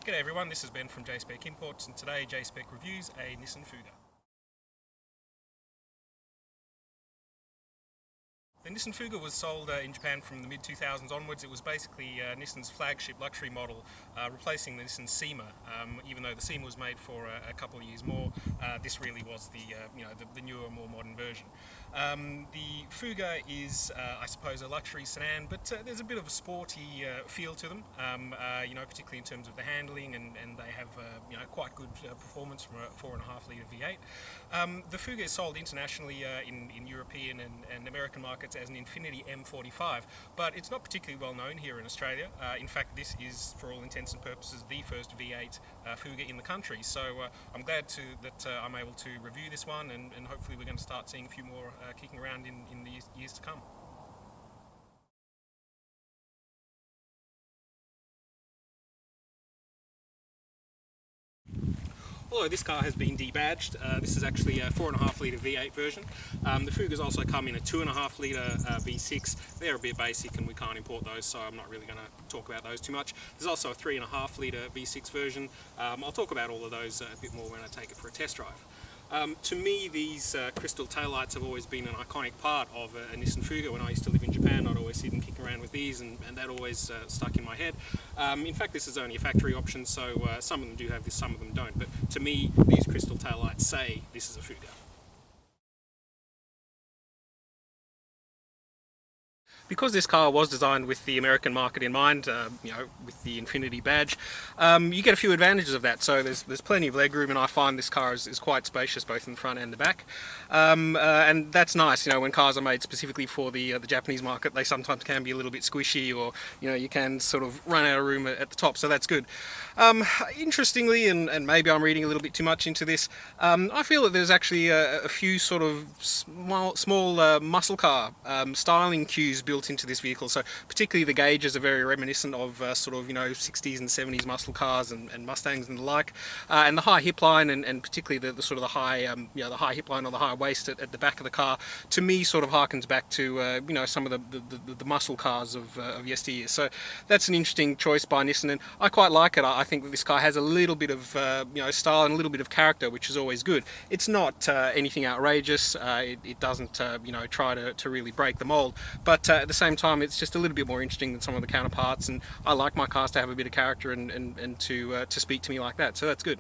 G'day everyone, this is Ben from J-Spec Imports, and today J-Spec reviews a Nissan Fuga. The Nissan Fuga was sold in Japan from the mid-2000s onwards. It was basically Nissan's flagship luxury model, replacing the Nissan Seema. Even though the Seema was made for a couple of years more, this really was the newer, more modern version. The Fuga is, I suppose, a luxury sedan, but there's a bit of a sporty feel to them. Particularly in terms of the handling, and they have quite good performance from a 4.5 litre V8. The Fuga is sold internationally in European and American markets as an Infiniti M45, but it's not particularly well known here in Australia. In fact, this is, for all intents and purposes, the first V8 Fuga in the country. So I'm glad that I'm able to review this one, and hopefully we're going to start seeing a few more kicking around in the years to come. Although this car has been debadged, this is actually a 4.5 litre V8 version. The Fugas also come in a 2.5 litre V6. They're a bit basic and we can't import those, so I'm not really going to talk about those too much. There's also a 3.5 litre V6 version. I'll talk about all of those a bit more when I take it for a test drive. To me, these crystal taillights have always been an iconic part of a Nissan Fuga. When I used to live in Japan, I'd always see them kicking around with these, and that always stuck in my head. In fact, this is only a factory option, so some of them do have this, some of them don't. But to me, these crystal taillights say this is a Fuga. Because this car was designed with the American market in mind, with the Infiniti badge, you get a few advantages of that. So there's plenty of legroom, and I find this car is quite spacious both in the front and the back. And that's nice. When cars are made specifically for the Japanese market, they sometimes can be a little bit squishy, or you can sort of run out of room at the top. So that's good. Interestingly, and maybe I'm reading a little bit too much into this, I feel that there's actually a few sort of small muscle car styling cues built into this vehicle. So particularly the gauges are very reminiscent of 60s and 70s muscle cars and Mustangs and the like, and the high hip line, and particularly the sort of the high the high hip line or the high waist at the back of the car, to me sort of harkens back to some of the muscle cars of yesteryear. So that's an interesting choice by Nissan, and I quite like it. I think that this car has a little bit of style and a little bit of character, which is always good. It's not anything outrageous. It doesn't try to really break the mold, but at the same time, it's just a little bit more interesting than some of the counterparts, and I like my cars to have a bit of character and to speak to me like that, so that's good.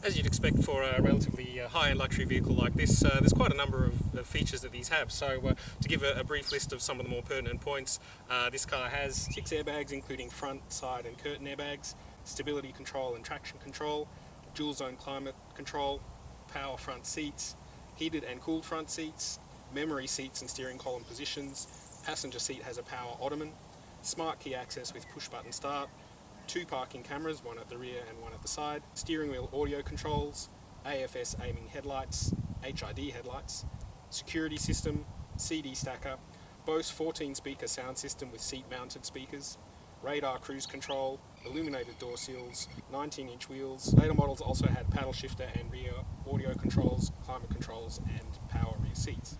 As you'd expect for a relatively high-end luxury vehicle like this, there's quite a number of features that these have. So to give a brief list of some of the more pertinent points, this car has 6 airbags, including front, side and curtain airbags, stability control and traction control, dual zone climate control, power front seats, heated and cooled front seats, memory seats and steering column positions, passenger seat has a power ottoman, smart key access with push button start, 2 parking cameras, one at the rear and one at the side, steering wheel audio controls, AFS aiming headlights, HID headlights, security system, CD stacker, Bose 14 speaker sound system with seat mounted speakers, radar cruise control, illuminated door sills, 19-inch wheels. Later models also had paddle shifter and rear audio controls, climate controls and power rear seats.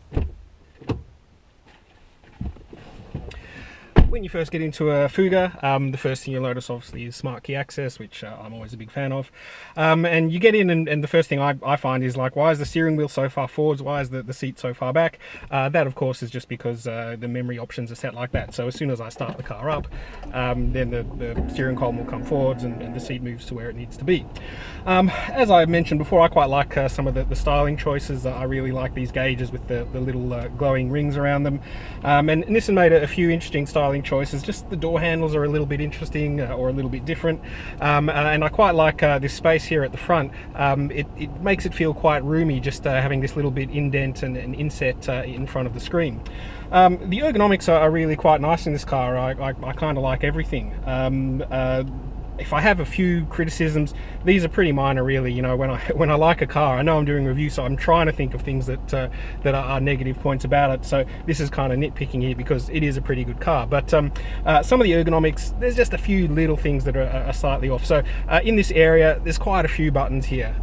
When you first get into a Fuga, the first thing you'll notice obviously is smart key access, which I'm always a big fan of. And you get in, and the first thing I find is like, why is the steering wheel so far forwards? Why is the seat so far back? That of course is just because the memory options are set like that. So as soon as I start the car up, then the steering column will come forwards and the seat moves to where it needs to be. As I mentioned before, I quite like some of the styling choices. I really like these gauges with the little glowing rings around them. And Nissan made a few interesting styling choices. Just the door handles are a little bit interesting or a little bit different, and I quite like this space here at the front. It makes it feel quite roomy, just having this little bit indent and inset in front of the screen. The ergonomics are really quite nice in this car. I kind of like everything. if I have a few criticisms, these are pretty minor, really. You know, when I like a car, I know I'm doing a review, so I'm trying to think of things that are negative points about it. So this is kind of nitpicking here because it is a pretty good car. But some of the ergonomics, there's just a few little things that are slightly off. So in this area, there's quite a few buttons here.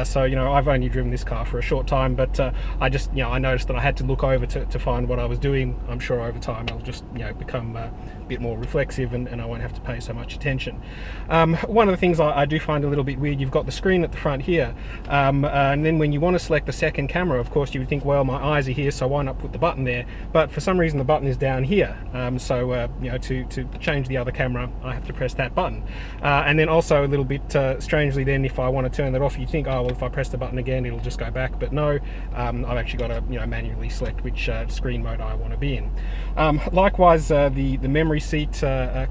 So you know, I've only driven this car for a short time, but I just, you know, I noticed that I had to look over to find what I was doing. I'm sure over time I'll just, you know, become a bit more reflexive and I won't have to pay so much attention. One of the things I do find a little bit weird, you've got the screen at the front here, and then when you want to select the second camera, of course you would think, well, my eyes are here, so why not put the button there? But for some reason the button is down here, so you know, to change the other camera I have to press that button. And then also a little bit strangely, then if I want to turn that off, you think, oh well, if I press the button again it'll just go back, but no, I've actually got to, you know, manually select which screen mode I want to be in. Likewise, the memory seat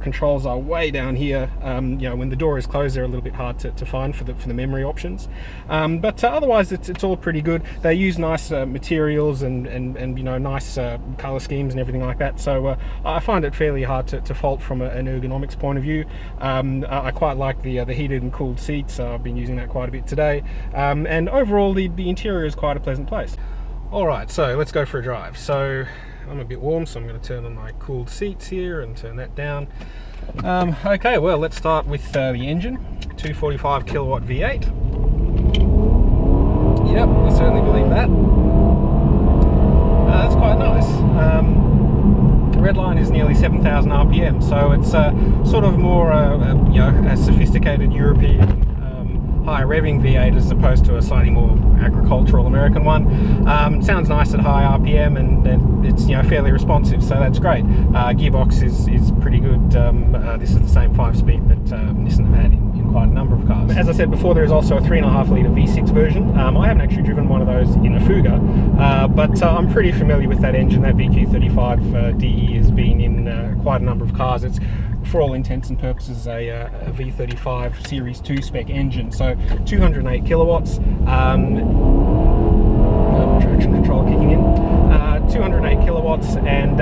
controls are way down here. You know, when the door is closed, they're a little bit hard to find for the memory options. But otherwise, it's all pretty good. They use nice materials and you know, nice color schemes and everything like that. So I find it fairly hard to fault from an ergonomics point of view. I quite like the heated and cooled seats. I've been using that quite a bit today. And overall, the interior is quite a pleasant place. All right, so let's go for a drive. So I'm a bit warm, so I'm going to turn on my cooled seats here and turn that down. Okay, well, let's start with the engine. 245 kilowatt V8. Yep, I certainly believe that. That's quite nice. The red line is nearly 7,000 RPM, so it's sort of more you know, a sophisticated European high revving V8 as opposed to a slightly more agricultural American one. It sounds nice at high RPM and it's, you know, fairly responsive, so that's great. Gearbox is pretty good. This is the same 5-speed that Nissan have had in quite a number of cars. As I said before, there is also a 3.5 litre V6 version. I haven't actually driven one of those in a Fuga, but I'm pretty familiar with that engine. That VQ35 DE has been in quite a number of cars. It's, for all intents and purposes, a V35 Series 2 spec engine, so 208 kilowatts. Traction control kicking in. 208 kilowatts, and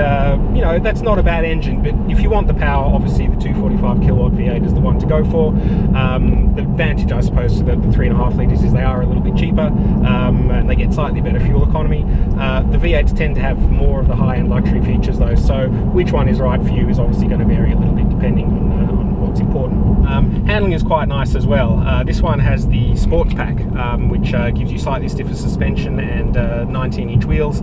you know, that's not a bad engine, but if you want the power, obviously the 245 kilowatt V8 is the one to go for. The advantage, I suppose, to the 3.5 litres is they are a little bit cheaper, and they get slightly better fuel economy. The V8s tend to have more of the high-end luxury features though, so which one is right for you is obviously going to vary a little bit depending on what's important. Handling is quite nice as well. This one has the Sports Pack, which gives you slightly stiffer suspension and 19-inch wheels,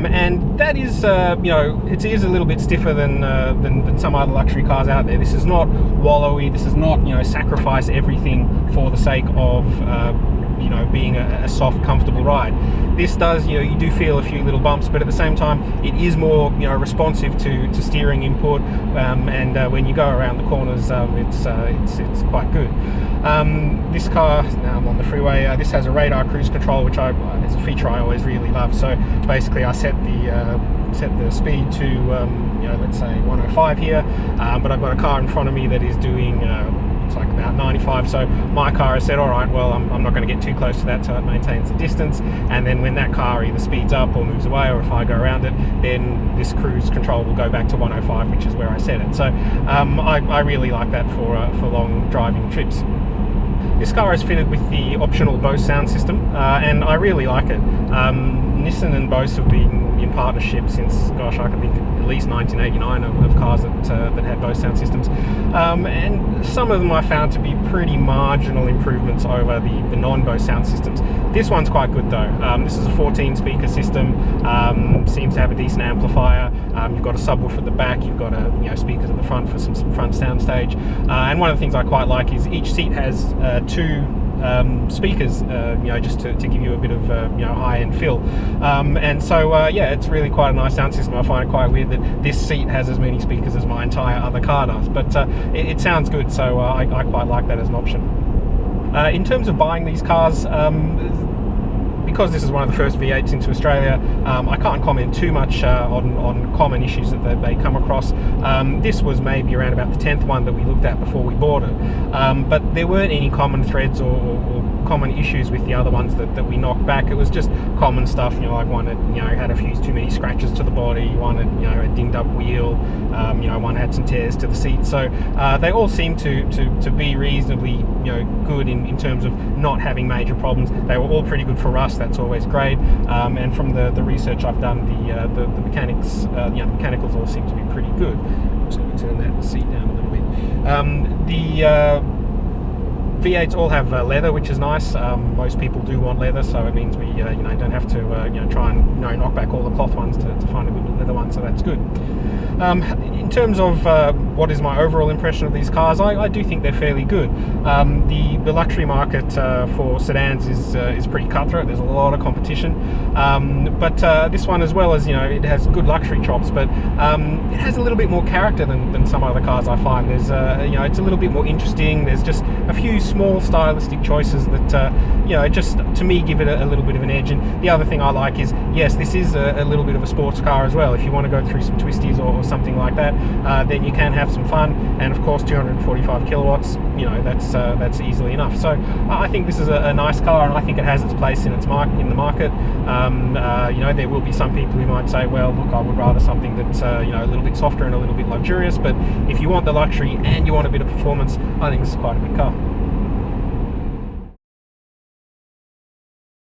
and that is, you know, it is a little bit stiffer than some other luxury cars out there. This is not wallowy. This is not, you know, sacrifice everything for the sake of you know, being a soft, comfortable ride. This does, you know, you do feel a few little bumps, but at the same time, it is more, you know, responsive to steering input, and when you go around the corners, it's quite good. This car, now I'm on the freeway, this has a radar cruise control, which is a feature I always really love. So basically, I set the speed to, you know, let's say 105 here, but I've got a car in front of me that is doing it's like about 95, so my car has said, all right, well, I'm not going to get too close to that, so it maintains the distance, and then when that car either speeds up or moves away, or if I go around it, then this cruise control will go back to 105, which is where I set it. So I really like that for long driving trips. This car is fitted with the optional Bose sound system, and I really like it. Nissan and Bose have been in partnership since, gosh, I can think at least 1989 of cars that had Bose sound systems, and some of them I found to be pretty marginal improvements over the non-Bose sound systems. This one's quite good though. This is a 14 speaker system, seems to have a decent amplifier. You've got a subwoofer at the back, you've got speakers at the front for some front sound stage, and one of the things I quite like is each seat has two speakers, just to give you a bit of high-end feel, and so yeah, it's really quite a nice sound system. I find it quite weird that this seat has as many speakers as my entire other car does, but it sounds good, so I quite like that as an option. In terms of buying these cars, because this is one of the first V8s into Australia, I can't comment too much on common issues that they come across. This was maybe around about the 10th one that we looked at before we bought it, but there weren't any common threads or common issues with the other ones that we knocked back. It was just common stuff, you know, like one had a few too many scratches to the body, one had, you know, a dinged up wheel, you know, one had some tears to the seat. So they all seem to be reasonably, you know, good in terms of not having major problems. They were all pretty good for rust. That's always great. And from the research I've done, the mechanics, you know, the mechanicals all seem to be pretty good. I'm just going to turn that seat down a little bit. The V8s all have leather, which is nice. Most people do want leather, so it means we you know, don't have to you know, try and, you know, knock back all the cloth ones to find a good leather one, so that's good. In terms of what is my overall impression of these cars, I do think they're fairly good. The luxury market for sedans is pretty cutthroat. There's a lot of competition, but this one, as well as, you know, it has good luxury chops, but it has a little bit more character than some other cars I find. There's you know, it's a little bit more interesting. There's just a few small stylistic choices that you know, just to me give it a little bit of an edge. And the other thing I like is, yes, this is a little bit of a sports car as well. If you want to go through some twisties or something like that, then you can have some fun. And of course, 245 kilowatts, you know, that's easily enough. So I think this is a nice car, and I think it has its place in the market. You know, there will be some people who might say, well, look, I would rather something that's you know, a little bit softer and a little bit luxurious. But if you want the luxury and you want a bit of performance, I think this is quite a good car.